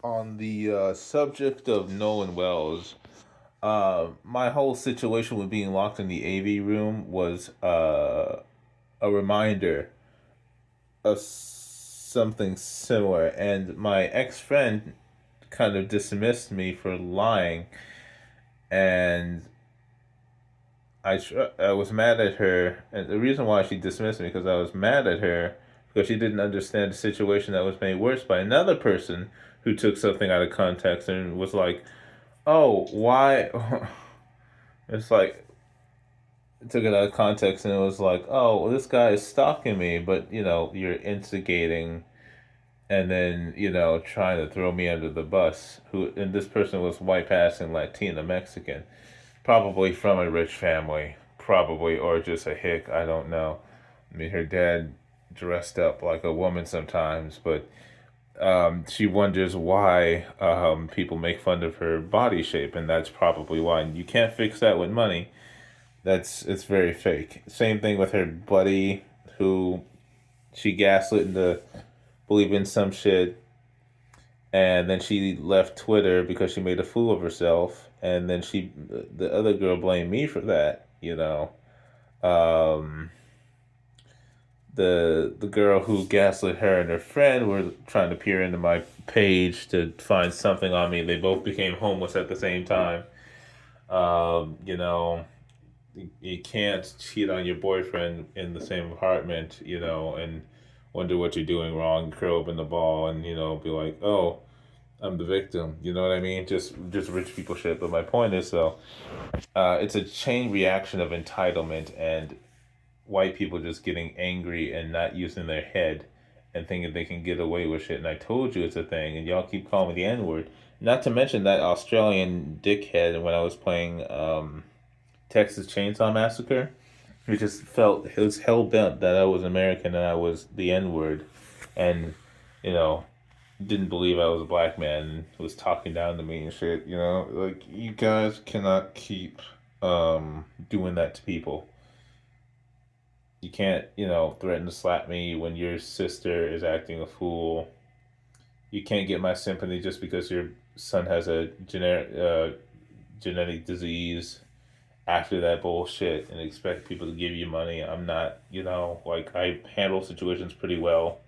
On the subject of Nolan Wells, my whole situation with being locked in the AV room was a reminder of something similar. And my ex friend kind of dismissed me for lying, and I was mad at her. And the reason why she dismissed me because I was mad at her because she didn't understand the situation that was made worse by another person who took something out of context and was like, "Oh, why?" It's like took it out of context and it was like, "Oh, well, this guy is stalking me," but you're instigating and then trying to throw me under the bus. Who and this person was white passing Latina Mexican, probably from a rich family, probably or just a hick. I don't know. I mean, her dad dressed up like a woman sometimes, but she wonders why people make fun of her body shape, and that's probably why. And you can't fix that with money. It's very fake. Same thing with her buddy who she gaslit into believing some shit, and then she left Twitter because she made a fool of herself, and then the other girl blamed me for that. Um, the girl who gaslit her and her friend were trying to peer into my page to find something on me. They both became homeless at the same time. Um, you know, you can't cheat on your boyfriend in the same apartment, and wonder what you're doing wrong, curl up in the ball, and be like, oh, I'm the victim. You know what I mean? Just rich people shit. But my point is though, it's a chain reaction of entitlement and white people just getting angry and not using their head and thinking they can get away with shit. And I told you it's a thing, and y'all keep calling me the N word. Not to mention that Australian dickhead when I was playing Texas Chainsaw Massacre. He just felt he was hell bent that I was American and I was the N word, and you know didn't believe I was a black man and was talking down to me and shit. Like you guys cannot keep doing that to people. You can't threaten to slap me when your sister is acting a fool. You can't get my sympathy just because your son has a genetic disease after that bullshit and expect people to give you money. I'm not, like I handle situations pretty well.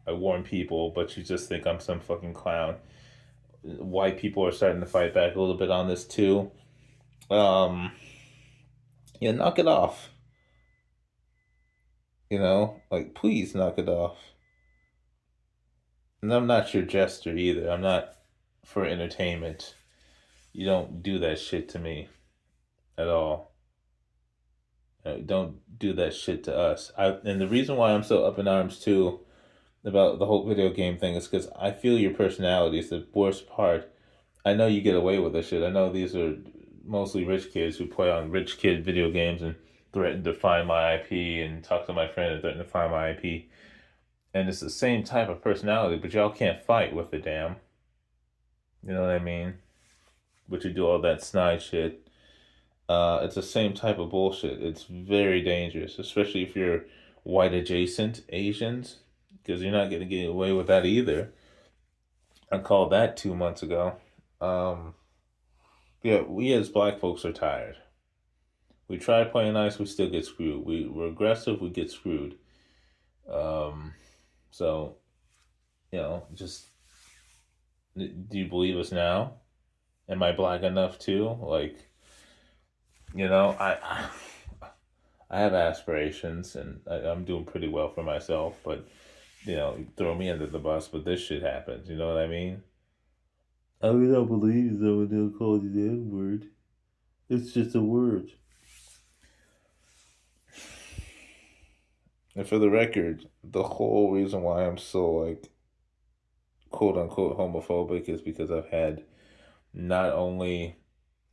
I warn people, but you just think I'm some fucking clown. White people are starting to fight back a little bit on this too. Um, yeah, knock it off. Like please knock it off. And I'm not your jester either. I'm not for entertainment. You don't do that shit to me at all. Don't do that shit to us. And the reason why I'm so up in arms too about the whole video game thing is because I feel your personality is the worst part. I know you get away with this shit. I know these are mostly rich kids who play on rich kid video games and threaten to find my IP and talk to my friend and threaten to find my IP. And it's the same type of personality, but y'all can't fight with the damn. You know what I mean? But you do all that snide shit. It's the same type of bullshit. It's very dangerous, especially if you're white adjacent Asians, because you're not going to get away with that either. I called that 2 months ago. Um, yeah, we as black folks are tired. We try playing nice, we still get screwed. We're aggressive, we get screwed. Um, so, just do you believe us now? Am I black enough too? Like, I I have aspirations and I'm doing pretty well for myself, but throw me under the bus, but this shit happens. You know what I mean? I mean, I don't believe someone will call you the N word. It's just a word. And for the record, the whole reason why I'm so like quote unquote homophobic is because I've had not only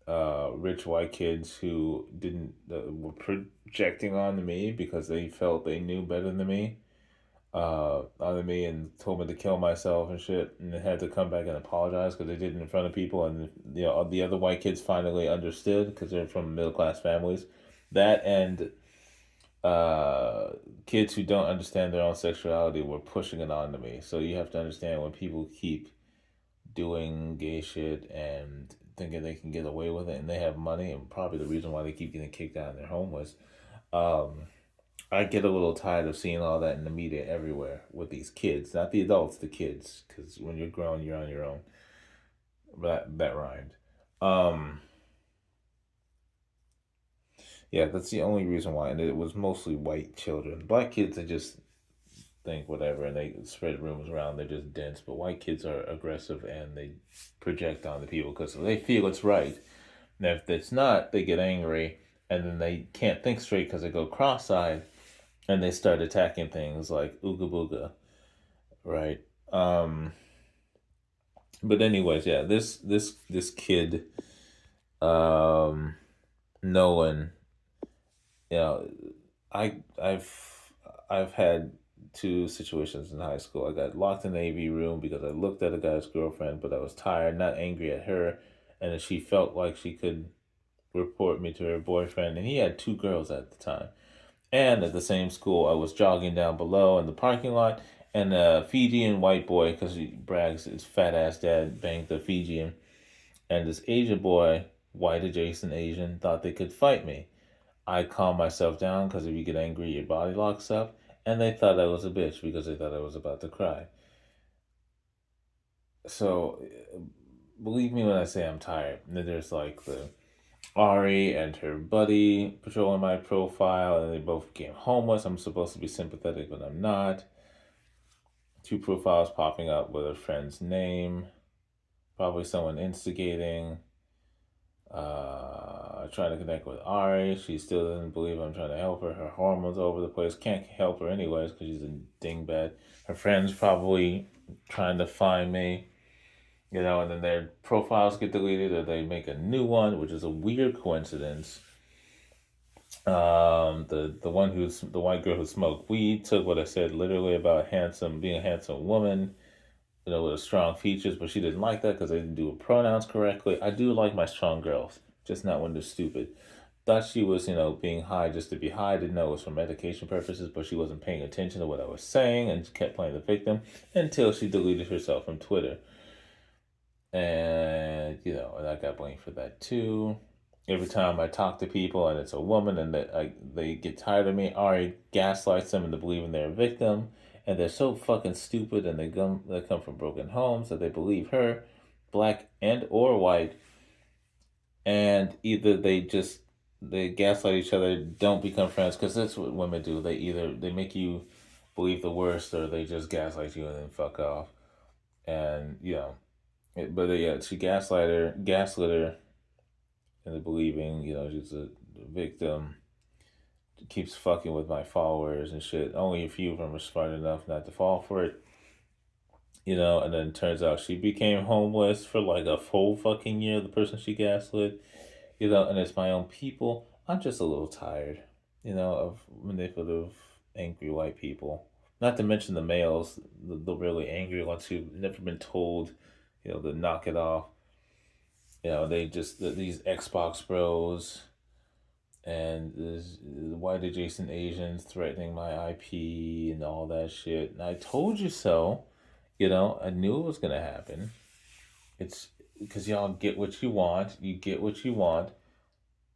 rich white kids who didn't were projecting onto me because they felt they knew better than me, onto me and told me to kill myself and shit, and they had to come back and apologize because they did it in front of people, and the other white kids finally understood because they're from middle class families. That and uh, kids who don't understand their own sexuality were pushing it onto me. So you have to understand when people keep doing gay shit and thinking they can get away with it, and they have money, and probably the reason why they keep getting kicked out and they're homeless. Um, I get a little tired of seeing all that in the media everywhere with these kids, not the adults, the kids, because when you're grown, you're on your own. That rhymed. Um, yeah, that's the only reason why, and it was mostly white children. Black kids, they just think whatever, and they spread rumors around. They're just dense, but white kids are aggressive and they project on the people because they feel it's right. And if it's not, they get angry, and then they can't think straight because they go cross-eyed, and they start attacking things like ooga booga, right? Um, but anyways, yeah, this kid, um, Nolan, you know, I've had two situations in high school. I got locked in the AV room because I looked at a guy's girlfriend, but I was tired, not angry at her, and then she felt like she could report me to her boyfriend, and he had two girls at the time. And at the same school, I was jogging down below in the parking lot, and a Fijian white boy, because he brags his fat ass dad banged a Fijian, and this Asian boy, white adjacent Asian, thought they could fight me. I calmed myself down because if you get angry, your body locks up, and they thought I was a bitch because they thought I was about to cry. So, believe me when I say I'm tired. And then there's like the Ari and her buddy patrolling my profile, and they both became homeless. I'm supposed to be sympathetic, but I'm not. Two profiles popping up with a friend's name, probably someone instigating. Trying to connect with Ari. She still doesn't believe I'm trying to help her. Her hormones all over the place. Can't help her anyways because she's a dingbat. Her friends probably trying to find me, and then their profiles get deleted or they make a new one, which is a weird coincidence. The one who's the white girl who smoked weed took what I said literally about handsome being a handsome woman, with strong features, but she didn't like that because I didn't do her pronouns correctly. I do like my strong girls, just not when they're stupid. Thought she was, being high just to be high. Didn't know it was for medication purposes, but she wasn't paying attention to what I was saying and kept playing the victim until she deleted herself from Twitter. And I got blamed for that too. Every time I talk to people and it's a woman and they get tired of me, Ari gaslights them into believing they're a victim. And they're so fucking stupid and they come from broken homes that they believe her, black and or white. And either they gaslight each other, don't become friends, because that's what women do. They make you believe the worst or they just gaslight you and then fuck off. And, but yeah, she gaslit her into believing, she's a victim. Keeps fucking with my followers and shit. Only a few of them are smart enough not to fall for it. And then it turns out she became homeless for like a full fucking year, the person she gaslit, and it's my own people. I'm just a little tired, of manipulative, angry white people. Not to mention the males, the really angry ones who've never been told, to knock it off. They just, these Xbox bros and there's white adjacent Asians threatening my IP and all that shit. And I told you so. I knew it was going to happen. It's because y'all get what you want. You get what you want.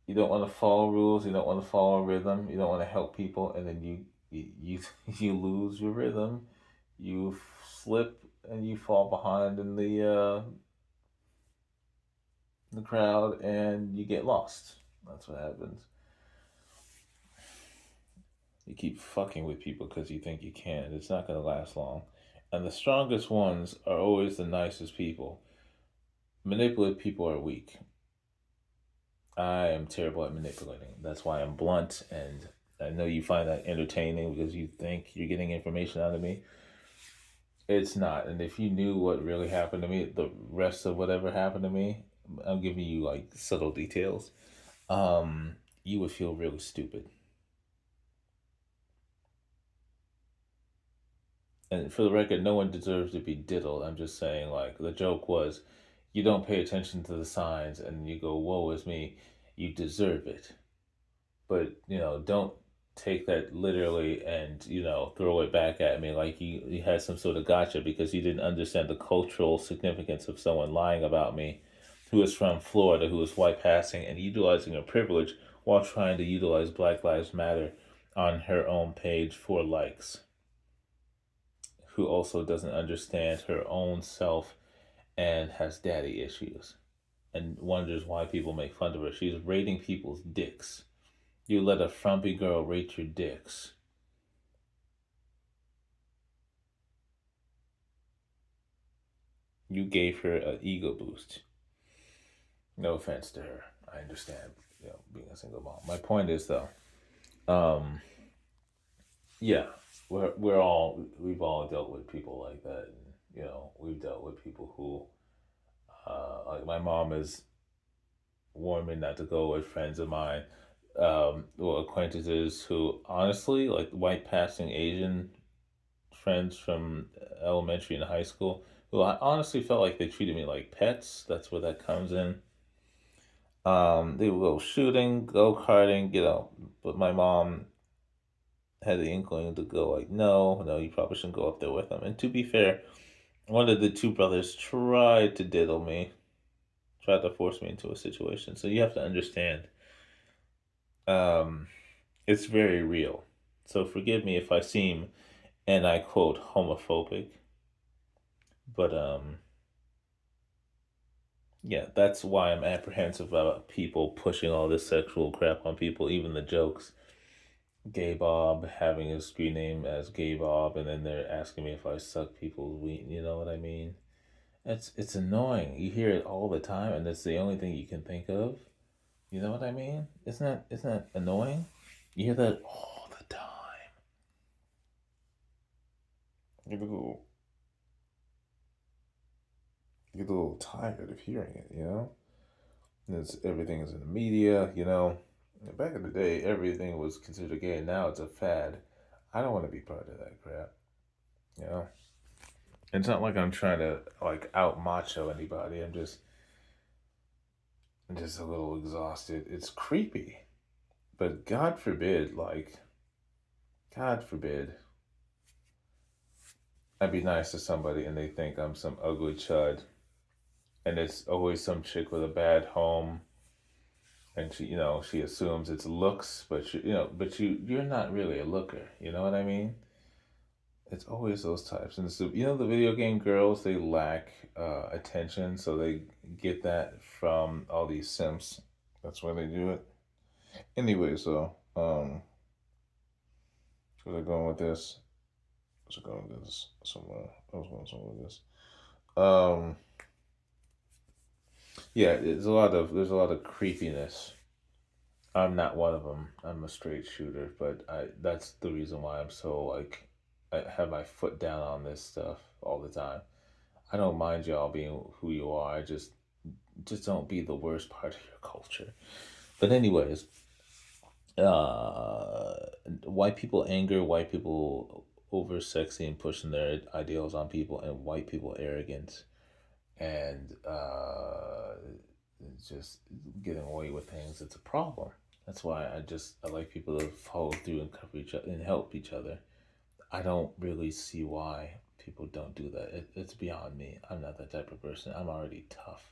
You don't want to follow rules. You don't want to follow rhythm. You don't want to help people. And then you lose your rhythm. You slip and you fall behind in the crowd and you get lost. That's what happens. You keep fucking with people because you think you can. It's not going to last long. And the strongest ones are always the nicest people. Manipulative people are weak. I am terrible at manipulating. That's why I'm blunt, and I know you find that entertaining because you think you're getting information out of me. It's not. And if you knew what really happened to me, the rest of whatever happened to me, I'm giving you like subtle details. You would feel really stupid. And for the record, no one deserves to be diddled. I'm just saying, like, the joke was, you don't pay attention to the signs and you go, woe is me, you deserve it. But, don't take that literally and throw it back at me like you had some sort of gotcha because you didn't understand the cultural significance of someone lying about me who is from Florida, who is white passing and utilizing her privilege while trying to utilize Black Lives Matter on her own page for likes, who also doesn't understand her own self and has daddy issues and wonders why people make fun of her. She's rating people's dicks. You let a frumpy girl rate your dicks. You gave her an ego boost. No offense to her. I understand, being a single mom. My point is though, um, yeah, we've all dealt with people like that. And, we've dealt with people who, like my mom has warned me not to go with friends of mine, or acquaintances who honestly like white passing Asian friends from elementary and high school who I honestly felt like they treated me like pets. That's where that comes in. They would go shooting, go karting, but my mom had the inkling to go like, no, no, you probably shouldn't go up there with them. And to be fair, one of the two brothers tried to diddle me, tried to force me into a situation. So you have to understand, um, it's very real. So forgive me if I seem, and I quote, homophobic, but yeah, that's why I'm apprehensive about people pushing all this sexual crap on people, even the jokes. Gay Bob having his screen name as Gay Bob, and then they're asking me if I suck people's wiener. You know what I mean? It's annoying. You hear it all the time, and it's the only thing you can think of. You know what I mean? Isn't that annoying? You hear that all the time. You get a little you get a little tired of hearing it. And everything is in the media. Back in the day, everything was considered gay. Now it's a fad. I don't want to be part of that crap. You know. It's not like I'm trying to like out macho anybody. I'm just a little exhausted. It's creepy. But God forbid, I'd be nice to somebody and they think I'm some ugly chud. And it's always some chick with a bad home. And she assumes it's looks, but you're not really a looker. You know what I mean? It's always those types. And so, the video game girls, they lack attention. So they get that from all these simps. That's why they do it. Anyway, so, where's I going with this? Was I going with this somewhere? I was going somewhere with this. Um, yeah, there's a lot of creepiness. I'm not one of them. I'm a straight shooter, but that's the reason why I'm so like I have my foot down on this stuff all the time. I don't mind y'all being who you are. I just don't be the worst part of your culture. But anyways, uh, white people anger, white people over sexy and pushing their ideals on people, and white people arrogance and just getting away with things. It's a problem. That's why I like people to follow through and cover each other and help each other. I don't really see why people don't do that. It's beyond me. I'm not that type of person. I'm already tough.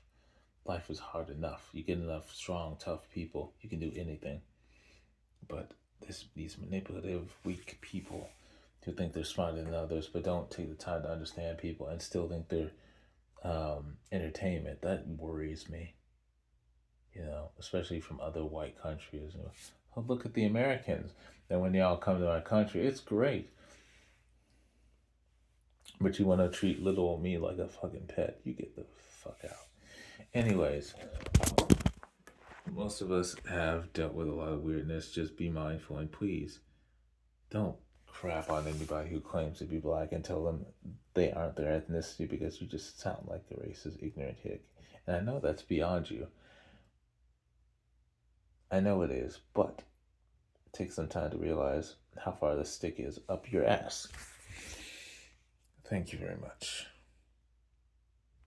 Life is hard enough. You get enough strong, tough people, you can do anything. But these manipulative, weak people who think they're smarter than others, but don't take the time to understand people and still think they're entertainment, that worries me. Especially from other white countries. Oh, look at the Americans. Then when y'all come to our country, it's great. But you want to treat little old me like a fucking pet. You get the fuck out. Anyways, most of us have dealt with a lot of weirdness. Just be mindful and please don't crap on anybody who claims to be black and tell them they aren't their ethnicity because you just sound like a racist, ignorant hick. And I know that's beyond you. I know it is, but take some time to realize how far the stick is up your ass. Thank you very much.